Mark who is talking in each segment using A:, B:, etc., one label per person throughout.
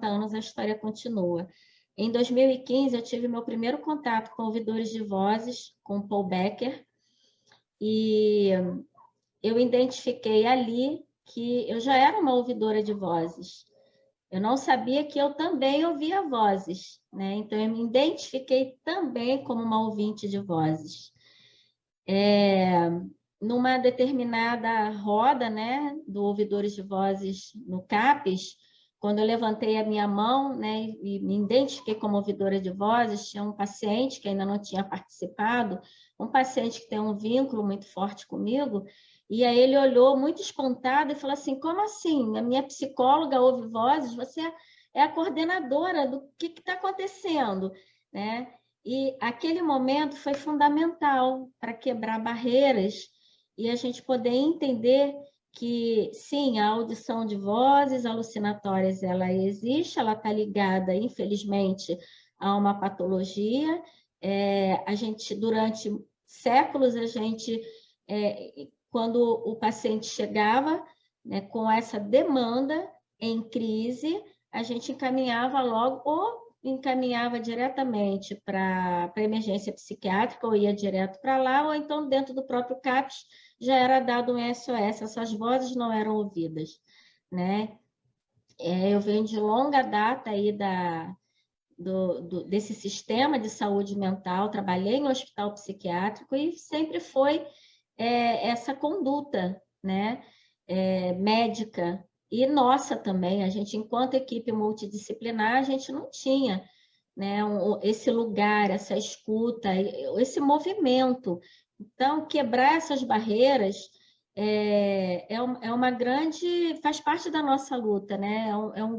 A: anos a história continua. Em 2015, eu tive meu primeiro contato com ouvidores de vozes, com Paul Becker, e eu identifiquei ali que eu já era uma ouvidora de vozes. Eu não sabia que eu também ouvia vozes, né? Então, eu me identifiquei também como uma ouvinte de vozes. Numa determinada roda, né, do Ouvidores de Vozes no CAPES, quando eu levantei a minha mão, né, e me identifiquei como ouvidora de vozes, tinha um paciente que ainda não tinha participado, um paciente que tem um vínculo muito forte comigo, e aí ele olhou muito espantado e falou assim, como assim? A minha psicóloga ouve vozes, você é a coordenadora do que está acontecendo, né? E aquele momento foi fundamental para quebrar barreiras e a gente poder entender que, sim, a audição de vozes alucinatórias, ela existe, ela está ligada, infelizmente, a uma patologia. A gente, durante séculos, quando o paciente chegava, né, com essa demanda em crise, a gente encaminhava logo, ou encaminhava diretamente para a emergência psiquiátrica, ou ia direto para lá, ou então dentro do próprio CAPS já era dado um SOS, essas vozes não eram ouvidas, né? Eu venho de longa data aí desse sistema de saúde mental, trabalhei em hospital psiquiátrico e sempre foi essa conduta, né? Médica e nossa também, a gente, enquanto equipe multidisciplinar, a gente não tinha, né, esse lugar, essa escuta, esse movimento. Então, quebrar essas barreiras é uma grande, faz parte da nossa luta, né? É um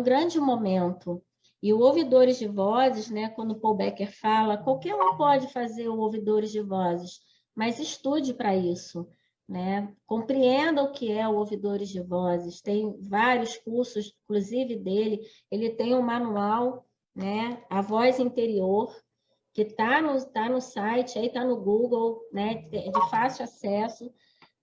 A: grande momento. E o Ouvidores de Vozes, né, quando o Paul Becker fala, qualquer um pode fazer o Ouvidores de Vozes, mas estude para isso, né? Compreenda o que é o Ouvidores de Vozes. Tem vários cursos, inclusive dele, ele tem um manual, né, A Voz Interior, que está no site, aí está no Google, né, de fácil acesso.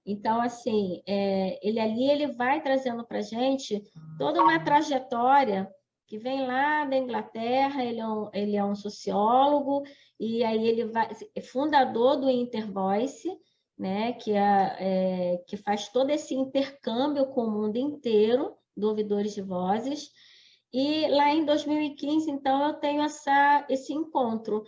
A: Então, assim, ele vai trazendo para a gente toda uma trajetória que vem lá da Inglaterra, ele é um sociólogo, e aí ele é fundador do Intervoice, né, que faz todo esse intercâmbio com o mundo inteiro de ouvidores de vozes. E lá em 2015, então, eu tenho esse encontro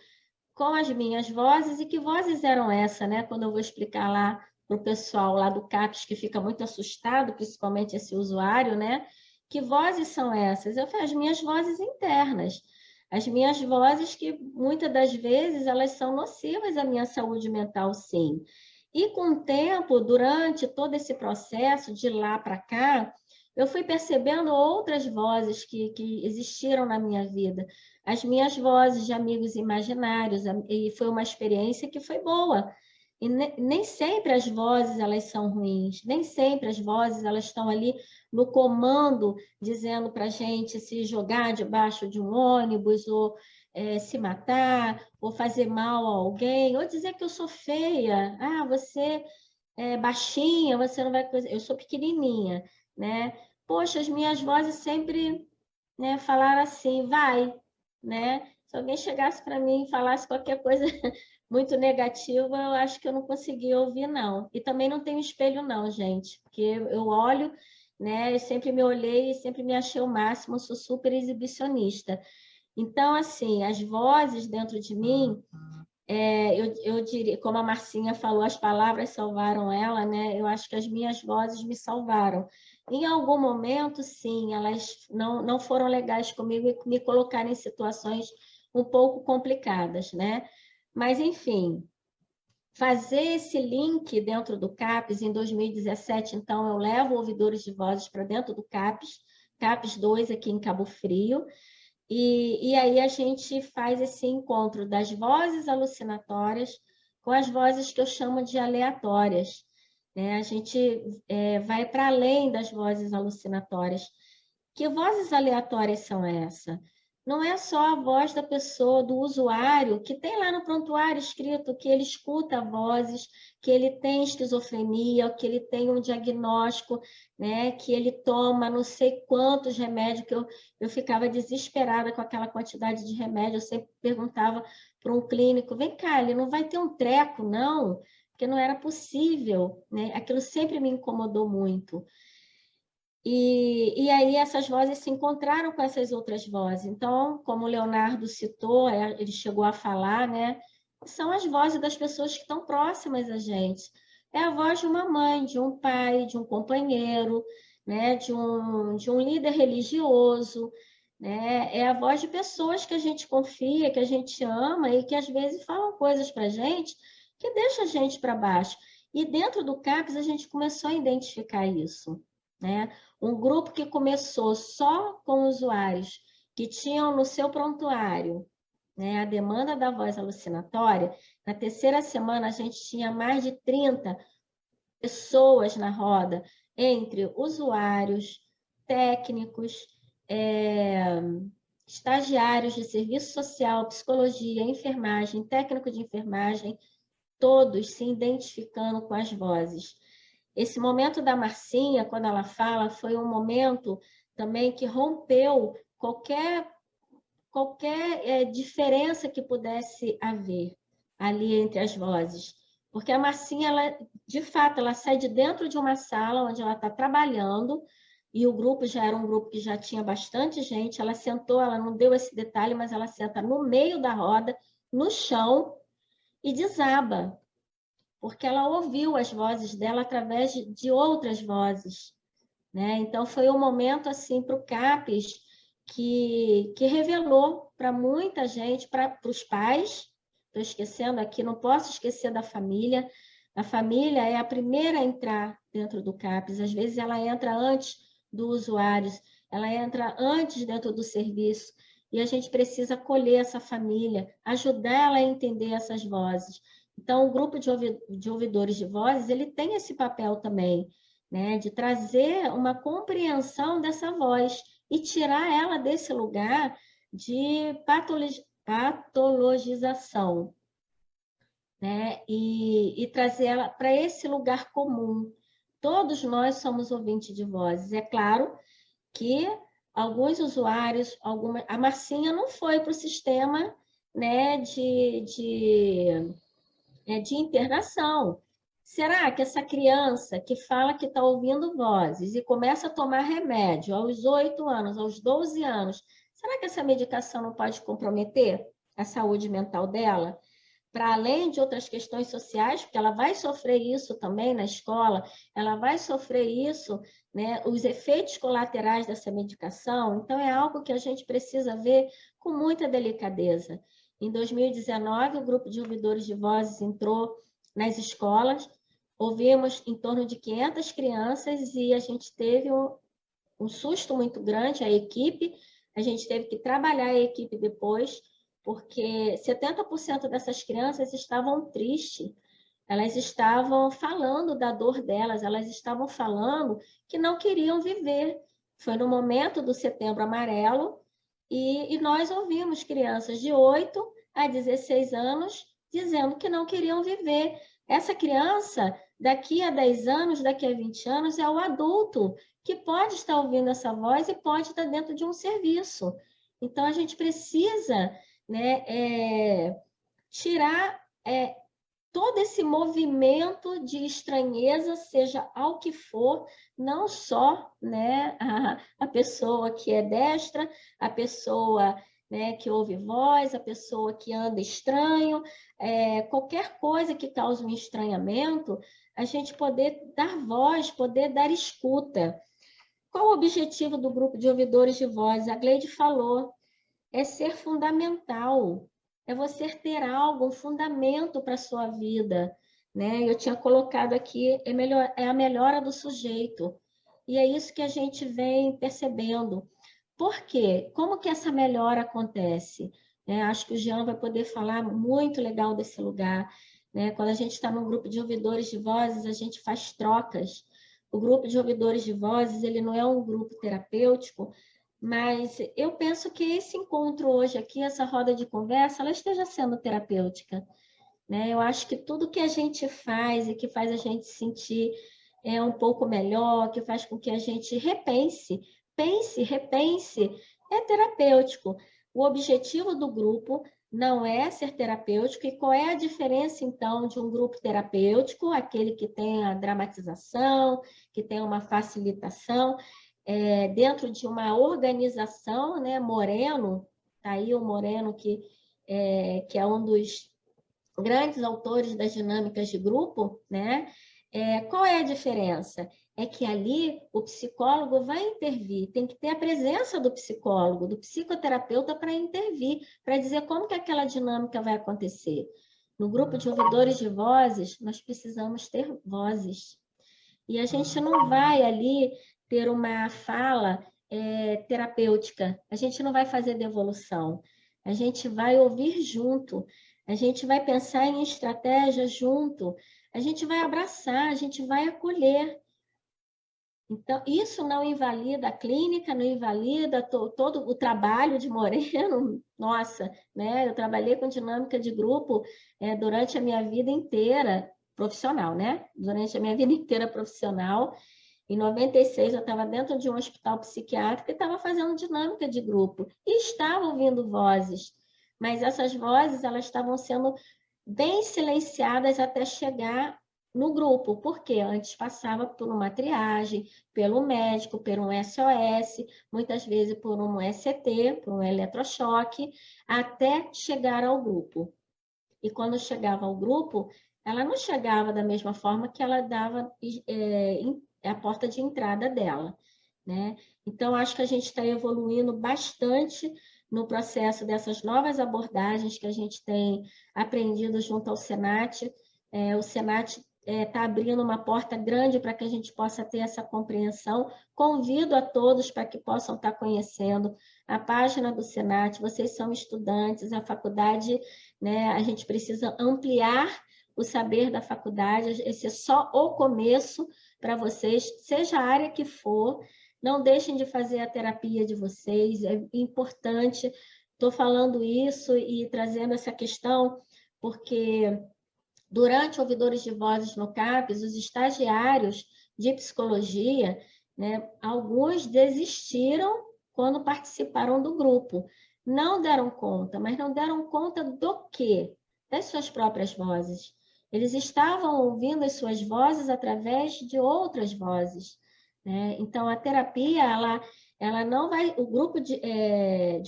A: com as minhas vozes, e que vozes eram essas, né? Quando eu vou explicar lá para o pessoal lá do CAPS, que fica muito assustado, principalmente esse usuário, né? Que vozes são essas? Eu falei, as minhas vozes internas, as minhas vozes que muitas das vezes elas são nocivas à minha saúde mental, sim. E com o tempo, durante todo esse processo de lá para cá, eu fui percebendo outras vozes que existiram na minha vida, as minhas vozes de amigos imaginários, e foi uma experiência que foi boa. E nem sempre as vozes elas são ruins, nem sempre as vozes elas estão ali no comando, dizendo para a gente se jogar debaixo de um ônibus, ou se matar, ou fazer mal a alguém, ou dizer que eu sou feia, você é baixinha, você não vai... Eu sou pequenininha, né? Poxa, as minhas vozes sempre, né, falaram assim, vai, né? Se alguém chegasse para mim e falasse qualquer coisa muito negativa, eu acho que eu não conseguia ouvir, não. E também não tenho espelho, não, gente, porque eu olho, né? Eu sempre me olhei e sempre me achei o máximo, sou super exibicionista. Então, assim, as vozes dentro de mim, eu diria, como a Marcinha falou, as palavras salvaram ela, né? Eu acho que as minhas vozes me salvaram. Em algum momento, sim, elas não foram legais comigo e me colocaram em situações um pouco complicadas, né? Mas, enfim, fazer esse link dentro do CAPES, em 2017, então, eu levo ouvidores de vozes para dentro do CAPES, CAPES 2 aqui em Cabo Frio, e aí a gente faz esse encontro das vozes alucinatórias com as vozes que eu chamo de aleatórias, né? A gente vai para além das vozes alucinatórias. Que vozes aleatórias são essas? não é só a voz da pessoa, do usuário, que tem lá no prontuário escrito que ele escuta vozes, que ele tem esquizofrenia, que ele tem um diagnóstico, né, que ele toma não sei quantos remédios, que eu ficava desesperada com aquela quantidade de remédio, eu sempre perguntava para um clínico, vem cá, ele não vai ter um treco, não? Porque não era possível, né? Aquilo sempre me incomodou muito. E aí essas vozes se encontraram com essas outras vozes. Então, como o Leonardo citou, ele chegou a falar, né? São as vozes das pessoas que estão próximas a gente. É a voz de uma mãe, de um pai, de um companheiro, né? De um líder religioso, né? É a voz de pessoas que a gente confia, que a gente ama e que às vezes falam coisas para a gente que deixa a gente para baixo. E dentro do CAPS a gente começou a identificar isso, né? Um grupo que começou só com usuários que tinham no seu prontuário, né, a demanda da voz alucinatória, na terceira semana a gente tinha mais de 30 pessoas na roda, entre usuários, técnicos, estagiários de serviço social, psicologia, enfermagem, técnico de enfermagem, todos se identificando com as vozes. Esse momento da Marcinha, quando ela fala, foi um momento também que rompeu qualquer diferença que pudesse haver ali entre as vozes. Porque a Marcinha, ela, de fato, ela sai de dentro de uma sala onde ela está trabalhando, e o grupo já era um grupo que já tinha bastante gente, ela sentou, ela não deu esse detalhe, mas ela senta no meio da roda, no chão, e desaba, porque ela ouviu as vozes dela através de outras vozes, né? Então foi um momento assim para o CAPES que revelou para muita gente, para os pais, estou esquecendo aqui, não posso esquecer da família. A família é a primeira a entrar dentro do CAPES, às vezes ela entra antes do usuário, ela entra antes dentro do serviço, e a gente precisa acolher essa família, ajudar ela a entender essas vozes. Então, o grupo de ouvidores de vozes, ele tem esse papel também, né, de trazer uma compreensão dessa voz e tirar ela desse lugar de patologização, né, e trazer ela para esse lugar comum. Todos nós somos ouvintes de vozes. É claro que alguns usuários, a Marcinha não foi para o sistema, né, de internação. Será que essa criança que fala que está ouvindo vozes e começa a tomar remédio aos 8 anos, aos 12 anos, será que essa medicação não pode comprometer a saúde mental dela? Para além de outras questões sociais, porque ela vai sofrer isso também na escola, ela vai sofrer isso, né, os efeitos colaterais dessa medicação. Então, é algo que a gente precisa ver com muita delicadeza. Em 2019, o grupo de ouvidores de vozes entrou nas escolas, ouvimos em torno de 500 crianças e a gente teve um susto muito grande, a equipe, a gente teve que trabalhar a equipe depois, porque 70% dessas crianças estavam tristes, elas estavam falando da dor delas, elas estavam falando que não queriam viver. Foi no momento do Setembro Amarelo, e nós ouvimos crianças de 8 a 16 anos dizendo que não queriam viver. Essa criança, daqui a 10 anos, daqui a 20 anos, é o adulto que pode estar ouvindo essa voz e pode estar dentro de um serviço. Então, a gente precisa, né, tirar todo esse movimento de estranheza, seja ao que for, não só, né, a pessoa que é destra, a pessoa, né, que ouve voz, a pessoa que anda estranho, qualquer coisa que cause um estranhamento, a gente poder dar voz, poder dar escuta. Qual o objetivo do grupo de ouvidores de voz? A Gleide falou, é ser fundamental, é você ter algo, um fundamento para a sua vida, né? Eu tinha colocado aqui, é a melhora do sujeito, e é isso que a gente vem percebendo. Por quê? Como que essa melhora acontece? Acho que o Jean vai poder falar muito legal desse lugar, né? Quando a gente está num grupo de ouvidores de vozes, a gente faz trocas. O grupo de ouvidores de vozes, ele não é um grupo terapêutico, Mas eu penso que esse encontro hoje aqui, essa roda de conversa, ela esteja sendo terapêutica, né? Eu acho que tudo que a gente faz e que faz a gente sentir um pouco melhor, que faz com que a gente repense, é terapêutico. O objetivo do grupo não é ser terapêutico. E qual é a diferença, então, de um grupo terapêutico, aquele que tem a dramatização, que tem uma facilitação, dentro de uma organização, né? Moreno, tá aí o Moreno, que é um dos grandes autores das dinâmicas de grupo, né? Qual é a diferença? É que ali o psicólogo vai intervir, tem que ter a presença do psicólogo, do psicoterapeuta para intervir, para dizer como que aquela dinâmica vai acontecer. No grupo de ouvidores de vozes, nós precisamos ter vozes. E a gente não vai ali ter uma fala terapêutica, a gente não vai fazer devolução, a gente vai ouvir junto, a gente vai pensar em estratégia junto, a gente vai abraçar, a gente vai acolher. Então, isso não invalida a clínica, não invalida todo o trabalho de Moreno. Nossa, né? Eu trabalhei com dinâmica de grupo durante a minha vida inteira profissional, né? Durante a minha vida inteira profissional. Em 96, eu estava dentro de um hospital psiquiátrico e estava fazendo dinâmica de grupo. E estava ouvindo vozes, mas essas vozes elas estavam sendo bem silenciadas até chegar no grupo, porque antes passava por uma triagem, pelo médico, por um SOS, muitas vezes por um ECT, por um eletrochoque, até chegar ao grupo. E quando chegava ao grupo, ela não chegava da mesma forma que ela dava a porta de entrada dela, né? Então, acho que a gente está evoluindo bastante no processo dessas novas abordagens que a gente tem aprendido junto ao Senat. O Senat está abrindo uma porta grande para que a gente possa ter essa compreensão. Convido a todos para que possam estar conhecendo a página do Senat. Vocês são estudantes, a faculdade, né, a gente precisa ampliar o saber da faculdade. Esse é só o começo para vocês, seja a área que for. Não deixem de fazer a terapia de vocês, é importante. Estou falando isso e trazendo essa questão, porque durante Ouvidores de Vozes no CAPES, os estagiários de psicologia, né, alguns desistiram quando participaram do grupo. Não deram conta, mas não deram conta do quê? Das suas próprias vozes. Eles estavam ouvindo as suas vozes através de outras vozes, né? Então, a terapia, ela não vai, o grupo de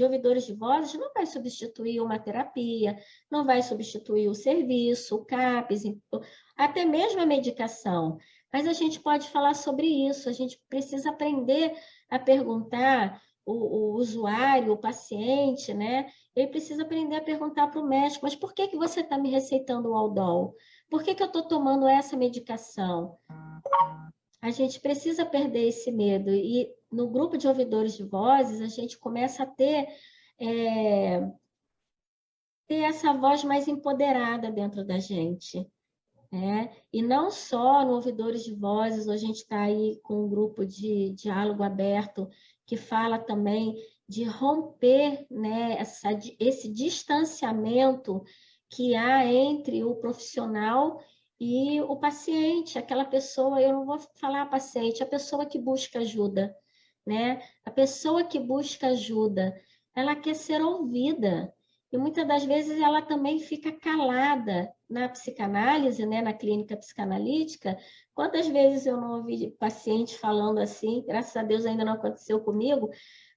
A: ouvidores de vozes não vai substituir uma terapia, não vai substituir o serviço, o CAPES, até mesmo a medicação. Mas a gente pode falar sobre isso, a gente precisa aprender a perguntar, o usuário, o paciente, né? Ele precisa aprender a perguntar para o médico, mas por que você está me receitando o Aldol? Por que eu estou tomando essa medicação? A gente precisa perder esse medo. E no grupo de ouvidores de vozes, a gente começa a ter essa voz mais empoderada dentro da gente, né? E não só no Ouvidores de Vozes, a gente está aí com um grupo de diálogo aberto que fala também de romper, né, esse distanciamento que há entre o profissional e o paciente, aquela pessoa, eu não vou falar paciente, a pessoa que busca ajuda, né? A pessoa que busca ajuda, ela quer ser ouvida, e muitas das vezes ela também fica calada na psicanálise, né, na clínica psicanalítica. Quantas vezes eu não ouvi paciente falando assim, graças a Deus ainda não aconteceu comigo,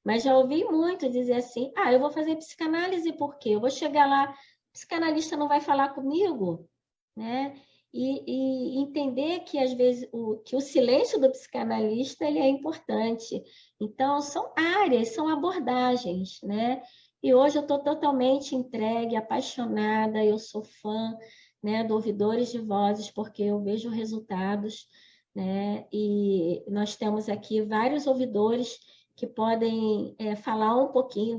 A: mas já ouvi muito dizer assim, eu vou fazer psicanálise por quê? Eu vou chegar lá, o psicanalista não vai falar comigo, né? E entender que às vezes que o silêncio do psicanalista ele é importante. Então, são áreas, são abordagens, né? E hoje eu estou totalmente entregue, apaixonada, eu sou fã, né, do Ouvidores de Vozes, porque eu vejo resultados, né? E nós temos aqui vários ouvidores que podem falar um pouquinho